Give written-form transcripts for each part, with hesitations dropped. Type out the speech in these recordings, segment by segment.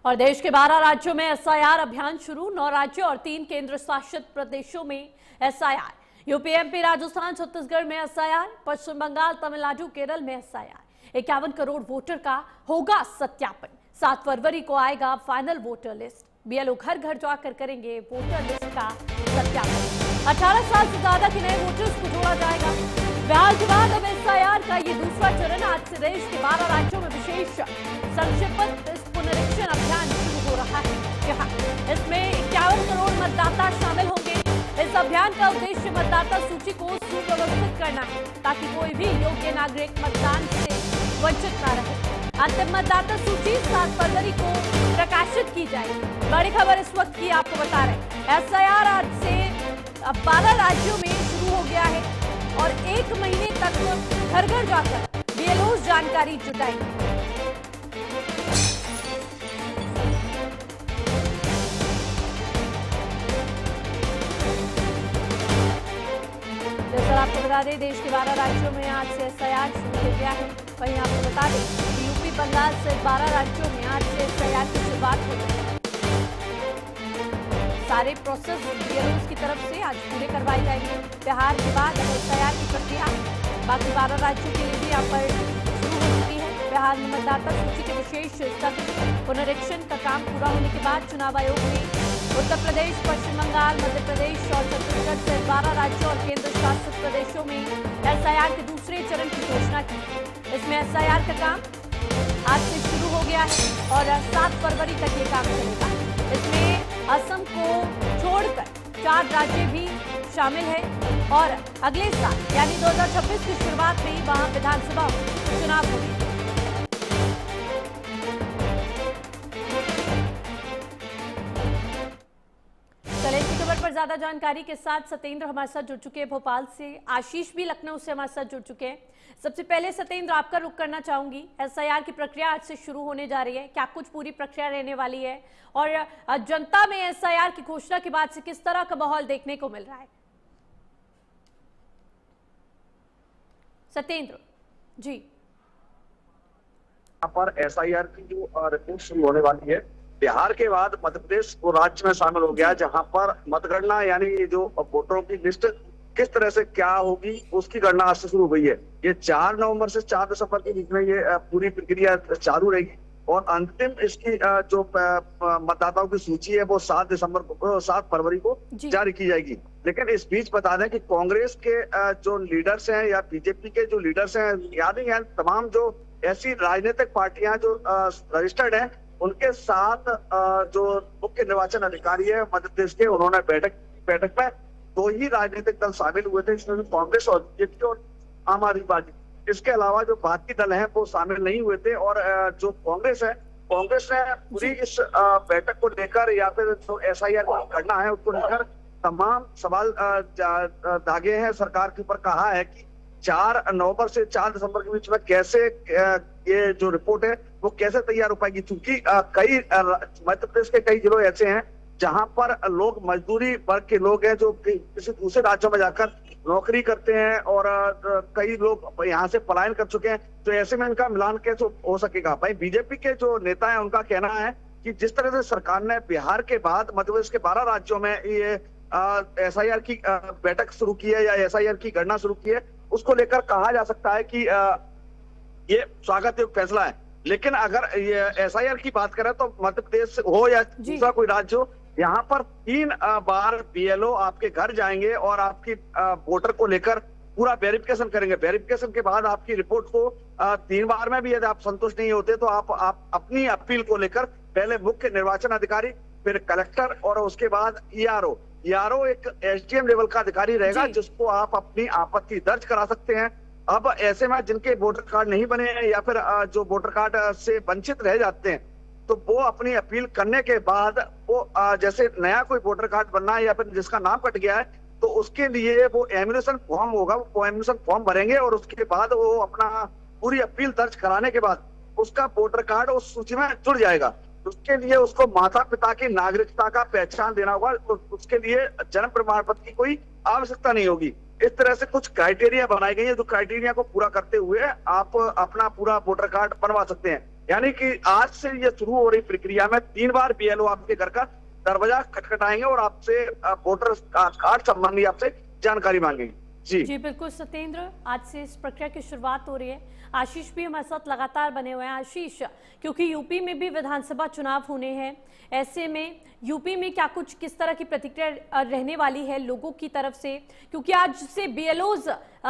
और देश के 12 राज्यों में एसआईआर अभियान शुरू। 9 राज्यों और 3 केंद्र शासित प्रदेशों में SIR. UP, MP, Rajasthan, Chhattisgarh में एसआईआर। पश्चिम बंगाल, तमिलनाडु, केरल में एसआईआर। 51 करोड़ वोटर का होगा सत्यापन। 7 फरवरी को आएगा फाइनल वोटर लिस्ट। बीएलओ घर घर जाकर करेंगे वोटर लिस्ट का सत्यापन। 18 साल से ज्यादा के नए वोटर्स को जोड़ा जाएगा। बिहार के बाद अब एसआईआर का ये दूसरा चरण। आज से देश के 12 राज्यों में विशेष संक्षिप्त पुनरीक्षण अभियान शुरू हो रहा है। यहाँ इसमें 51 करोड़ मतदाता शामिल होंगे। इस अभियान का उद्देश्य मतदाता सूची को सुव्यवस्थित करना है ताकि कोई भी योग्य नागरिक मतदान से वंचित न रहे। अंतिम मतदाता सूची 7 फरवरी को प्रकाशित की जाएगी। बड़ी खबर इस वक्त की आपको बता रहे, एसआईआर आज से 12 राज्यों में शुरू हो गया है और 1 महीने तक घर घर जाकर बीएलओ जानकारी जुटाएंगे। जैसा आपको बता दें, देश के 12 राज्यों में आज से एसआईआर शुरू हो गया है। वहीं आपको बता दें कि यूपी, बंगाल से 12 राज्यों में आज से एसआईआर की शुरुआत हो गई है। सारे प्रोसेस बीएलओ की तरफ से आज पूरे करवाए जाएंगे। बिहार के बाद एसआईआर की प्रक्रिया बाकी 12 राज्यों के लिए भी यहाँ पर शुरू हो चुकी है। बिहार में मतदाता सूची के विशेष पुनरीक्षण का काम पूरा होने के बाद चुनाव आयोग ने उत्तर प्रदेश, पश्चिम बंगाल, मध्य प्रदेश और छत्तीसगढ़ से 12 राज्यों और केंद्र शासित प्रदेशों में एसआईआर के दूसरे चरण की घोषणा की। इसमें एसआईआर का काम आज से शुरू हो गया है और 7 फरवरी तक ये काम चलेगा। इसमें असम को छोड़कर 4 राज्य भी शामिल है और अगले साल यानी 2026 की शुरुआत में वहां विधानसभा चुनाव होंगे। पर ज्यादा जानकारी के साथ सत्येंद्र हमारे साथ जुड़ चुके हैं भोपाल से। आशीष भी लखनऊ से हमारे साथ जुड़ चुके हैं। सबसे पहले सत्येंद्र, आपका रुख करना चाहूंगी। एसआईआर की प्रक्रिया आज से शुरू होने जा रही है, क्या कुछ पूरी प्रक्रिया रहने वाली है और जनता में एसआईआर की घोषणा के बाद से किस तरह का माहौल देखने को मिल रहा है? सत्येंद्र जी। यहाँ पर एसआईआर की जो रिपोर्ट शुरू होने वाली है, बिहार के बाद मध्य प्रदेश वो राज्य में शामिल हो गया, जहां पर मतगणना यानी जो वोटरों की लिस्ट किस तरह से क्या होगी उसकी गणना आज से शुरू हो गई है। ये 4 नवंबर से 4 दिसंबर के बीच में ये पूरी प्रक्रिया चालू रहेगी और अंतिम इसकी जो मतदाताओं की सूची है वो 7 फरवरी को जारी की जाएगी। लेकिन इस बीच बता दें कि कांग्रेस के जो लीडर्स हैं या बीजेपी के जो लीडर्स हैं, यानी तमाम जो ऐसी राजनीतिक पार्टियां जो रजिस्टर्ड हैं, उनके साथ जो मुख्य निर्वाचन अधिकारी है मध्य प्रदेश के, उन्होंने बैठक में 2 ही राजनीतिक दल शामिल हुए थे, इसमें कांग्रेस और बीजेपी और आम आदमी पार्टी। इसके अलावा जो बाकी दल हैं वो शामिल नहीं हुए थे और जो कांग्रेस है, कांग्रेस ने पूरी इस बैठक को लेकर या फिर जो एसआईआर करना है उसको लेकर तमाम सवाल दागे हैं सरकार के ऊपर। कहा है कि 4 नवंबर से 4 दिसंबर के बीच में कैसे ये जो रिपोर्ट है वो कैसे तैयार हो पाएगी, क्योंकि कई मध्य प्रदेश के कई जिलों ऐसे हैं जहां पर लोग मजदूरी वर्ग के लोग हैं जो किसी दूसरे राज्यों में जाकर नौकरी करते हैं और कई लोग यहाँ से पलायन कर चुके हैं। तो ऐसे में इनका मिलान कैसे हो सकेगा? भाई बीजेपी के जो नेता है उनका कहना है कि जिस तरह से सरकार ने बिहार के बाद मध्य प्रदेश के 12 राज्यों में ये एसआईआर की बैठक शुरू की है या एसआईआर की गणना शुरू की है, उसको लेकर कहा जा सकता है कि ये स्वागत योग्य फैसला है। लेकिन अगर ये एसआईआर की बात करें तो मध्य प्रदेश हो या दूसरा कोई राज्य हो, यहाँ पर 3 बार बीएलओ आपके घर जाएंगे और आपकी वोटर को लेकर पूरा वेरिफिकेशन करेंगे। वेरिफिकेशन के बाद आपकी रिपोर्ट को 3 बार में भी यदि आप संतुष्ट नहीं होते तो आप अपनी अपील को लेकर पहले मुख्य निर्वाचन अधिकारी, फिर कलेक्टर और उसके बाद ईआरओ एक एसडीएम लेवल का अधिकारी रहेगा जिसको आप अपनी आपत्ति दर्ज करा सकते हैं। अब ऐसे में जिनके वोटर कार्ड नहीं बने हैं या फिर जो वोटर कार्ड से वंचित रह जाते हैं, तो वो अपनी अपील करने के बाद वो जैसे नया कोई वोटर कार्ड बनना है या फिर जिसका नाम कट गया है, तो उसके लिए वो एम्यूनेशन फॉर्म होगा, वो एम्यूनेशन फॉर्म भरेंगे और उसके बाद वो अपना पूरी अपील दर्ज कराने के बाद उसका वोटर कार्ड उस सूची में जुड़ जाएगा। उसके लिए उसको माता पिता की नागरिकता का पहचान देना होगा, उसके लिए जन्म प्रमाण पत्र की कोई आवश्यकता नहीं होगी। इस तरह से कुछ क्राइटेरिया बनाई गई है, जो क्राइटेरिया को पूरा करते हुए आप अपना पूरा वोटर कार्ड बनवा सकते हैं। यानी कि आज से ये शुरू हो रही प्रक्रिया में 3 बार बीएलओ आपके घर का दरवाजा खटखटाएंगे और आपसे वोटर कार्ड संबंधी आपसे जानकारी मांगेंगे। जी बिल्कुल सत्येंद्र, आज से इस प्रक्रिया की शुरुआत हो रही है। आशीष भी हमारे साथ लगातार बने हुए हैं। आशीष, क्योंकि यूपी में भी विधानसभा चुनाव होने हैं, ऐसे में यूपी में क्या कुछ किस तरह की प्रतिक्रिया रहने वाली है लोगों की तरफ से, क्योंकि आज से बीएलओज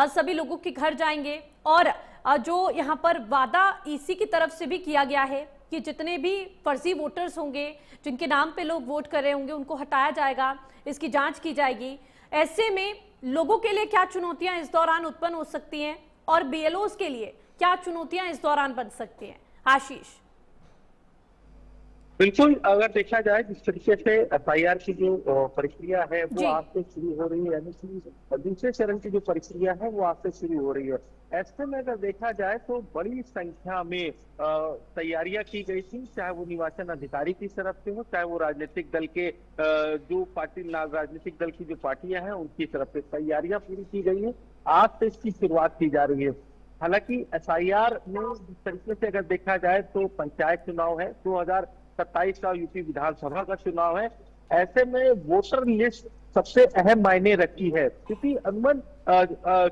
सभी लोगों के घर जाएंगे और जो यहाँ पर वादा ईसी की तरफ से भी किया गया है कि जितने भी फर्जी वोटर्स होंगे, जिनके नाम पे लोग वोट कर रहे होंगे, उनको हटाया जाएगा, इसकी जांच की जाएगी। ऐसे में लोगों के लिए क्या चुनौतियां इस दौरान उत्पन्न हो सकती हैं और बीएलओज के लिए क्या चुनौतियां इस दौरान बन सकती हैं? आशीष। बिल्कुल, अगर देखा जाए जिस तरीके से एफआईआर की जो प्रक्रिया है वो आज से शुरू हो रही है, यानी कि दूसरे चरण की जो प्रक्रिया है वो आज से शुरू हो रही है। ऐसे में अगर देखा जाए तो बड़ी संख्या में तैयारियां की गई थी, चाहे वो निर्वाचन अधिकारी की तरफ से हो, चाहे वो राजनीतिक दल के जो राजनीतिक दल की जो पार्टियां हैं उनकी तरफ से तैयारियां पूरी की गई है। आज से इसकी शुरुआत की जा रही है। हालांकि एसआईआर में जिस तरीके से अगर देखा जाए तो पंचायत चुनाव है, 2027 का यूपी विधानसभा का चुनाव है, ऐसे में वोटर लिस्ट सबसे अहम मायने रखती है, क्योंकि अमूमन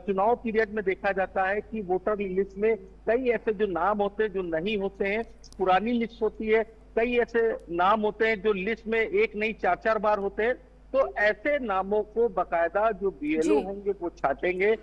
चुनाव पीरियड में देखा जाता है कि वोटर लिस्ट में कई ऐसे जो नाम होते हैं जो नहीं होते हैं, पुरानी लिस्ट होती है, कई ऐसे नाम होते हैं जो लिस्ट में एक नहीं 4-4 बार होते हैं। तो ऐसे नामों को बकायदा जो बीएलओ होंगे वो छाटेंगे।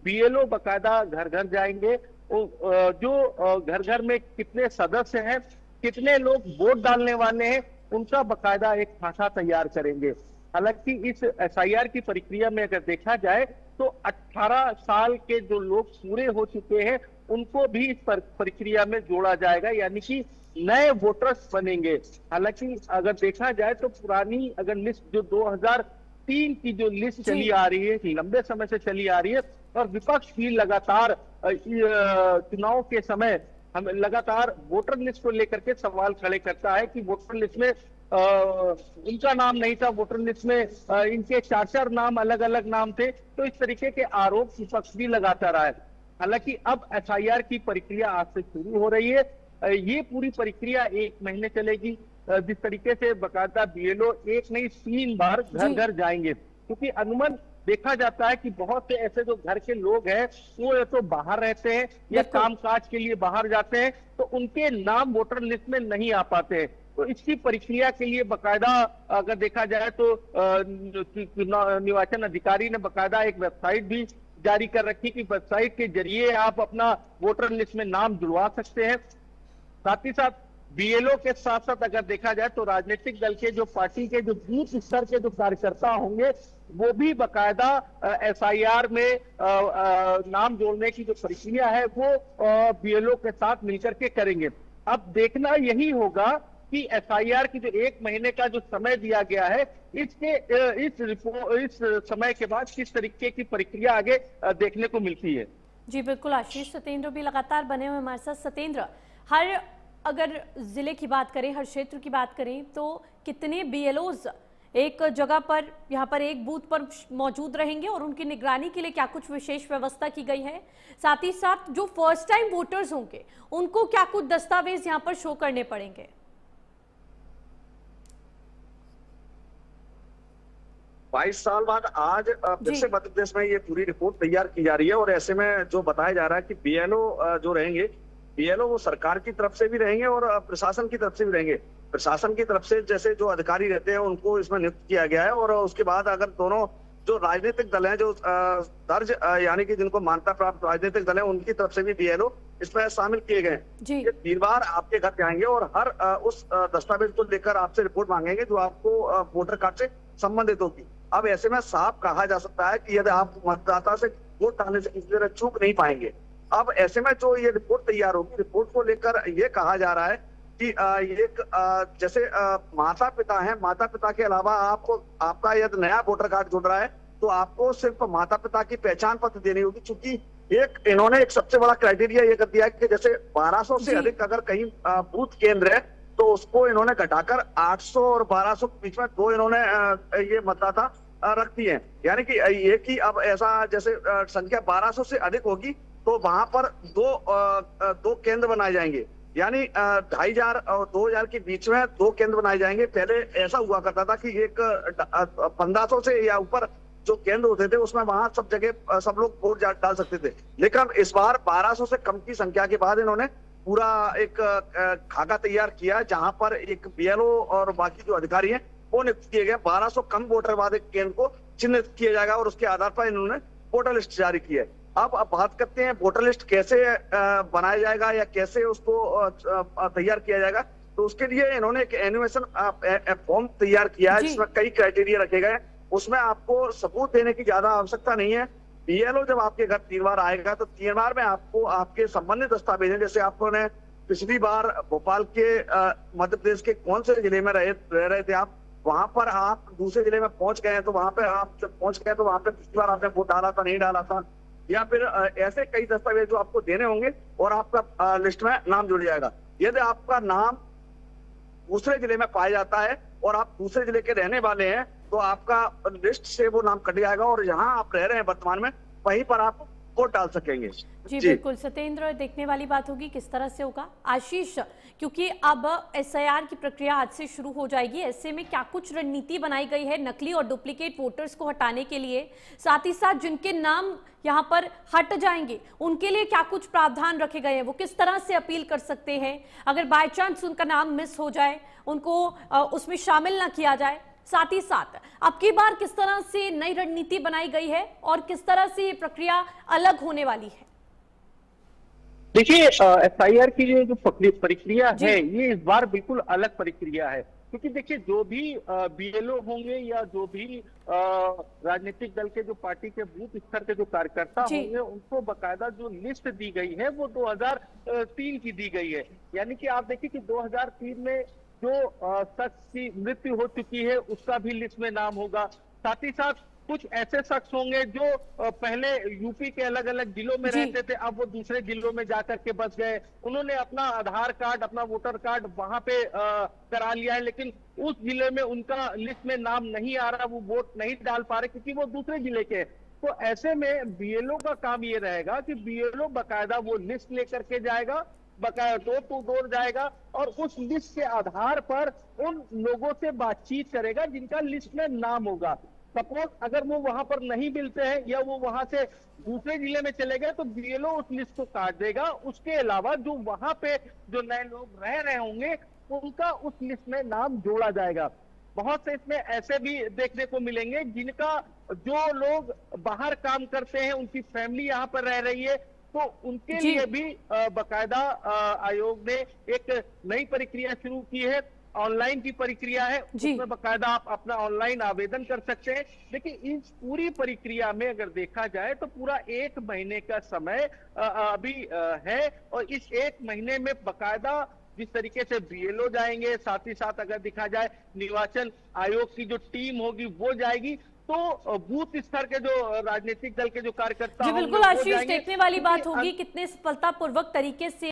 बीएलओ बकायदा घर घर जाएंगे, जो घर घर में कितने सदस्य हैं, कितने लोग वोट डालने वाले हैं, उनका बकायदा एक खाका तैयार करेंगे। हालांकि इस एसआईआर की प्रक्रिया में अगर देखा जाए तो 18 साल के जो लोग पूरे हो चुके हैं उनको भी इस प्रक्रिया में जोड़ा जाएगा, यानी कि नए वोटर्स बनेंगे। हालांकि अगर देखा जाए तो पुरानी अगर लिस्ट जो 2003 की जो लिस्ट चली आ रही है, लंबे समय से चली आ रही है, और विपक्ष भी लगातार चुनाव के समय हम लगातार वोटर लिस्ट को लेकर के सवाल खड़े करता है कि वोटर लिस्ट में उनका नाम नहीं था, वोटर लिस्ट में इनके 4-4 नाम अलग अलग नाम थे। तो इस तरीके के आरोप विपक्ष भी लगाता रहा है। हालांकि अब एसआईआर की प्रक्रिया आज से शुरू हो रही है। ये पूरी प्रक्रिया 1 महीने चलेगी। जिस तरीके से बकायदा बीएलओ 1 नहीं 3 बार घर घर जाएंगे, क्योंकि अनुमान देखा जाता है कि बहुत से ऐसे जो घर के लोग हैं वो या तो बाहर रहते हैं या कामकाज के लिए बाहर जाते हैं, तो उनके नाम वोटर लिस्ट में नहीं आ पाते हैं। तो इसकी प्रक्रिया के लिए बकायदा अगर देखा जाए तो निर्वाचन अधिकारी ने बकायदा एक वेबसाइट भी जारी कर रखी कि वेबसाइट के जरिए आप अपना वोटर लिस्ट में नाम जुड़वा सकते हैं। साथ ही साथ बीएलओ के साथ साथ अगर देखा जाए तो राजनीतिक दल के जो पार्टी के जो बूथ स्तर के जो कार्यकर्ता होंगे वो भी बकायदा एसआईआर में नाम जोड़ने की जो प्रक्रिया है वो बीएलओ के साथ मिलकर के करेंगे। अब देखना यही होगा कि एसआईआर की जो 1 महीने का जो समय दिया गया है, इस समय के बाद किस तरीके की प्रक्रिया आगे देखने को मिलती है। जी बिल्कुल आशीष, सत्येंद्र भी लगातार बने हुए हमारे साथ। सत्येंद्र, हर अगर जिले की बात करें, हर क्षेत्र की बात करें, तो कितने बीएलओज एक जगह पर यहाँ पर एक बूथ पर मौजूद रहेंगे और उनकी निगरानी के लिए क्या कुछ विशेष व्यवस्था की गई है? साथ ही साथ जो फर्स्ट टाइम वोटर्स होंगे उनको क्या कुछ दस्तावेज यहाँ पर शो करने पड़ेंगे? 22 साल बाद आज फिर से मध्य प्रदेश में ये पूरी रिपोर्ट तैयार की जा रही है। और ऐसे में जो बताया जा रहा है कि बीएलओ जो रहेंगे, बीएलओ वो सरकार की तरफ से भी रहेंगे और प्रशासन की तरफ से भी रहेंगे। प्रशासन की तरफ से जैसे जो अधिकारी रहते हैं उनको इसमें नियुक्त किया गया है, और उसके बाद अगर दोनों जो राजनीतिक दल हैं, जो दर्ज यानी कि जिनको मान्यता प्राप्त राजनीतिक दल है, उनकी तरफ से भी बीएलओ इसमें शामिल किए गए। ये 3 बार आपके घर जाएंगे और हर उस दस्तावेज को लेकर आपसे रिपोर्ट मांगेंगे जो आपको वोटर कार्ड से संबंधित होगी। अब ऐसे में साफ कहा जा सकता है कि यदि आप मतदाता से वोट डालने से किसी तरह चूक नहीं पाएंगे। अब ऐसे में जो ये रिपोर्ट तैयार होगी, रिपोर्ट को लेकर ये कहा जा रहा है कि जैसे माता पिता है, माता पिता के अलावा आपका यदि नया वोटर कार्ड जुड़ रहा है तो आपको सिर्फ माता पिता की पहचान पत्र देनी होगी। चूंकि इन्होंने एक सबसे बड़ा क्राइटेरिया ये कर दिया है कि जैसे 1200 से अधिक अगर कहीं बूथ केंद्र है तो उसको इन्होंने घटाकर 800 और 1200 के बीच में 2 इन्होंने ये मतदाता रखती है। यानी कि एक ही अब ऐसा जैसे संख्या 1200 से अधिक होगी तो वहां पर दो केंद्र बनाए जाएंगे। यानी 2500 और 2000 के बीच में 2 केंद्र बनाए जाएंगे। पहले ऐसा हुआ करता था कि एक 1500 से या ऊपर जो केंद्र होते थे उसमें वहां सब जगह सब लोग वोट डाल सकते थे। लेकिन इस बार 1200 से कम की संख्या के बाद इन्होंने पूरा एक खाका तैयार किया, जहां पर एक बीएलओ और बाकी जो अधिकारी हैं वो नियुक्त किए गए। 1200 कम वोटर बाद एक केंद्र को चिन्हित किया जाएगा और उसके आधार पर इन्होंने वोटर लिस्ट जारी की है। अब बात करते हैं वोटर लिस्ट कैसे बनाया जाएगा या कैसे उसको तैयार किया जाएगा। तो उसके लिए इन्होंने एक एनिमेशन फॉर्म तैयार किया है जिसमें कई क्राइटेरिया रखे गए। उसमें आपको सबूत देने की ज्यादा आवश्यकता नहीं है। बीएलओ जब आपके घर 3 बार आएगा तो 3 बार में आपको आपके संबंधित दस्तावेज, जैसे आपने पिछली बार भोपाल के मध्य प्रदेश के कौन से जिले में रह रहे थे आप, वहां पर आप दूसरे जिले में पहुंच गए तो वहां पे आप जब पहुंच गए तो वहां पे पिछली बार आपने वोट डाला था नहीं डाला था, या फिर ऐसे कई दस्तावेज जो आपको देने होंगे और आपका लिस्ट में नाम जुड़ जाएगा। यदि आपका नाम दूसरे जिले में पाया जाता है और आप दूसरे जिले के रहने वाले हैं तो आपका लिस्ट से वो नाम कट जाएगा और जहां आप रह रहे हैं वर्तमान में वहीं पर आप वोट डाल सकेंगे। जी बिल्कुल सत्येंद्र, देखने वाली बात होगी किस तरह से होगा। आशीष, क्योंकि अब एसआईआर की प्रक्रिया आज से शुरू हो जाएगी, ऐसे में क्या कुछ रणनीति बनाई गई है नकली और डुप्लीकेट वोटर्स को हटाने के लिए, साथ ही साथ जिनके नाम यहाँ पर हट जाएंगे उनके लिए क्या कुछ प्रावधान रखे गए हैं, वो किस तरह से अपील कर सकते हैं अगर बाय चांस उनका नाम मिस हो जाए, उनको उसमें शामिल ना किया जाए। साथ ही साथ अब की बार किस तरह से नई रणनीति बनाई गई है और किस तरह से ये प्रक्रिया अलग होने वाली है? देखिए, एसआईआर की जो प्रक्रिया है ये इस बार बिल्कुल अलग प्रक्रिया है, क्योंकि देखिए जो भी बीएलओ होंगे या जो भी राजनीतिक दल के जो पार्टी के बूथ स्तर के जो कार्यकर्ता होंगे उनको बकायदा जो लिस्ट दी गई है वो 2003 की दी गई है। यानी कि आप देखिए कि 2003 में जो शख्स की मृत्यु हो चुकी है उसका भी लिस्ट में नाम होगा। साथ ही साथ कुछ ऐसे शख्स होंगे जो पहले यूपी के अलग अलग जिलों में रहते थे, अब वो दूसरे जिलों में जाकर के बस गए, उन्होंने अपना आधार कार्ड अपना वोटर कार्ड वहां पे करा लिया है, लेकिन उस जिले में उनका लिस्ट में नाम नहीं आ रहा, वो वोट नहीं डाल पा रहे क्योंकि वो दूसरे जिले के। तो ऐसे में बीएलओ का काम ये रहेगा कि बीएलओ बकायदा वो लिस्ट लेकर के जाएगा, बकाया डोर टू डोर जाएगा और उस लिस्ट के आधार पर उन लोगों से बातचीत करेगा जिनका लिस्ट में नाम होगा। सपोज अगर वो वहां पर नहीं मिलते हैं या वो वहां से दूसरे जिले में चले गए तो बीएलओ उस लिस्ट को काट देगा। उसके अलावा जो वहां पे जो नए लोग रह रहे होंगे उनका उस लिस्ट में नाम जोड़ा जाएगा। बहुत से इसमें ऐसे भी देखने को मिलेंगे जिनका जो लोग बाहर काम करते हैं उनकी फैमिली यहाँ पर रह रही है, तो उनके लिए भी बकायदा आयोग ने एक नई प्रक्रिया शुरू की है, ऑनलाइन की प्रक्रिया है, उसमें बकायदा आप अपना ऑनलाइन आवेदन कर सकते हैं। देखिए इस पूरी प्रक्रिया में अगर देखा जाए तो पूरा 1 महीने का समय अभी है और इस 1 महीने में बकायदा जिस तरीके से बीएलओ जाएंगे, साथ ही साथ अगर देखा जाए निर्वाचन आयोग की जो टीम होगी वो जाएगी, तो बूथ स्तर के जो राजनीतिक दल के जो कार्यकर्ता बिल्कुल आशीष, देखने वाली बात होगी कितने सफलतापूर्वक तरीके से